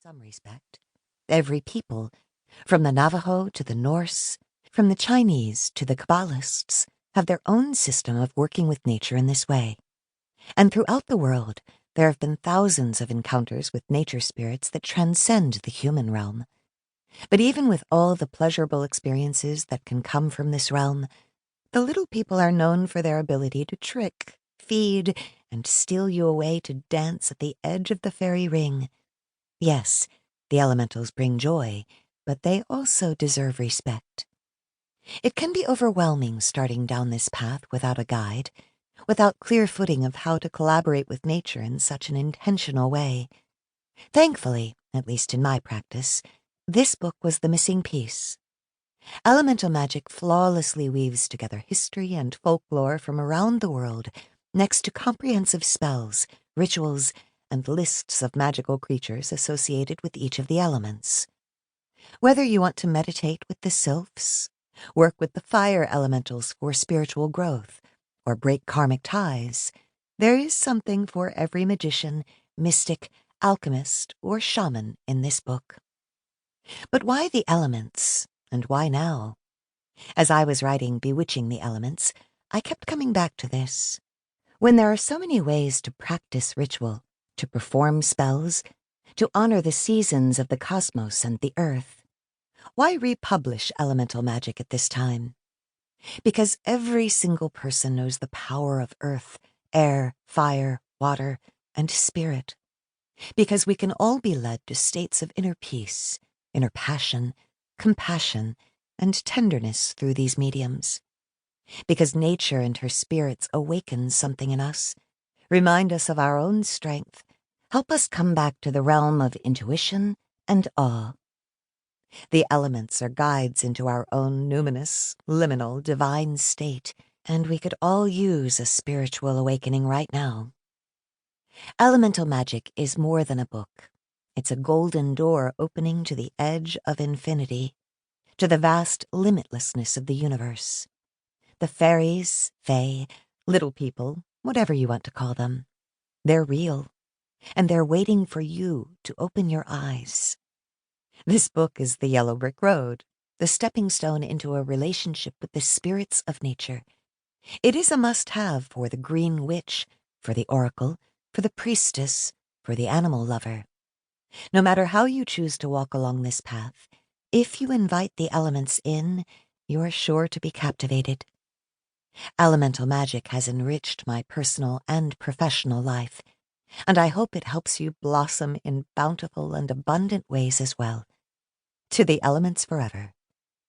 some respect. Every people, from the Navajo to the Norse, from the Chinese to the Kabbalists, have their own system of working with nature in this way. And throughout the world, there have been thousands of encounters with nature spirits that transcend the human realm. But even with all the pleasurable experiences that can come from this realm, the little people are known for their ability to trick, feed, and steal you away to dance at the edge of the fairy ring. Yes, the elementals bring joy, but they also deserve respect. It can be overwhelming starting down this path without a guide, without clear footing of how to collaborate with nature in such an intentional way. Thankfully, at least in my practice, this book was the missing piece. Elemental Magick flawlessly weaves together history and folklore from around the world, next to comprehensive spells, rituals, and lists of magical creatures associated with each of the elements. Whether you want to meditate with the sylphs, work with the fire elementals for spiritual growth, or break karmic ties, there is something for every magician, mystic, alchemist, or shaman in this book. But why the elements, and why now? As I was writing Bewitching the Elements, I kept coming back to this. When there are so many ways to practice ritual, to perform spells, to honor the seasons of the cosmos and the earth, why republish elemental magic at this time? Because every single person knows the power of earth, air, fire, water, and spirit. Because we can all be led to states of inner peace, inner passion, compassion, and tenderness through these mediums. Because nature and her spirits awaken something in us, remind us of our own strength, help us come back to the realm of intuition and awe. The elements are guides into our own numinous, liminal, divine state, and we could all use a spiritual awakening right now. Elemental Magick is more than a book. It's a golden door opening to the edge of infinity, to the vast limitlessness of the universe. The fairies, fae, little people, whatever you want to call them, they're real, and they're waiting for you to open your eyes. This book is the yellow brick road, the stepping stone into a relationship with the spirits of nature. It is a must-have for the green witch, for the oracle, for the priestess, for the animal lover. No matter how you choose to walk along this path, if you invite the elements in, you're sure to be captivated. Elemental Magick has enriched my personal and professional life, and I hope it helps you blossom in bountiful and abundant ways as well. To the elements forever,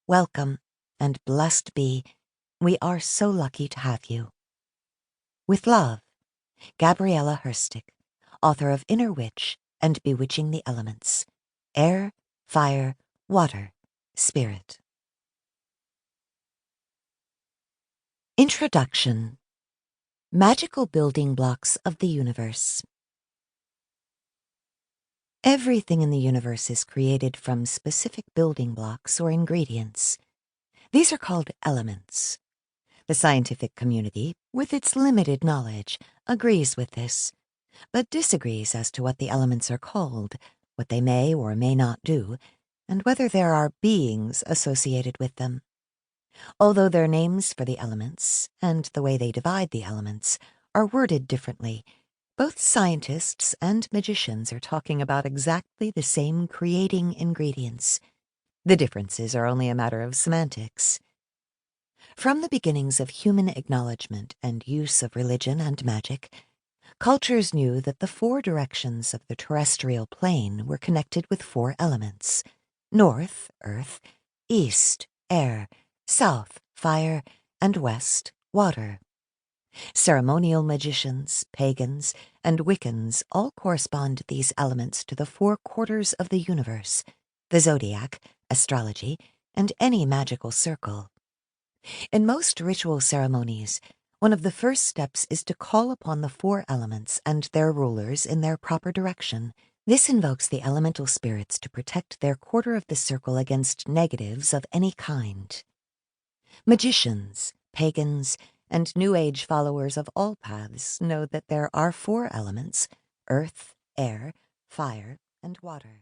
welcome and blessed be. We are so lucky to have you. With love, Gabriella Herstick, author of Inner Witch and Bewitching the Elements, Air, Fire, Water, Spirit. Introduction. Magical Building Blocks of the Universe. Everything in the universe is created from specific building blocks or ingredients. These are called elements. The scientific community, with its limited knowledge, agrees with this, but disagrees as to what the elements are called, what they may or may not do, and whether there are beings associated with them. Although their names for the elements, and the way they divide the elements, are worded differently, both scientists and magicians are talking about exactly the same creating ingredients. The differences are only a matter of semantics. From the beginnings of human acknowledgement and use of religion and magic, cultures knew that the four directions of the terrestrial plane were connected with four elements: north, earth; east, air; south, fire; and west, water. Ceremonial magicians, pagans, and Wiccans all correspond these elements to the four quarters of the universe, the zodiac, astrology, and any magical circle. In most ritual ceremonies, one of the first steps is to call upon the four elements and their rulers in their proper direction. This invokes the elemental spirits to protect their quarter of the circle against negatives of any kind. Magicians, pagans, and New Age followers of all paths know that there are four elements: earth, air, fire, and water.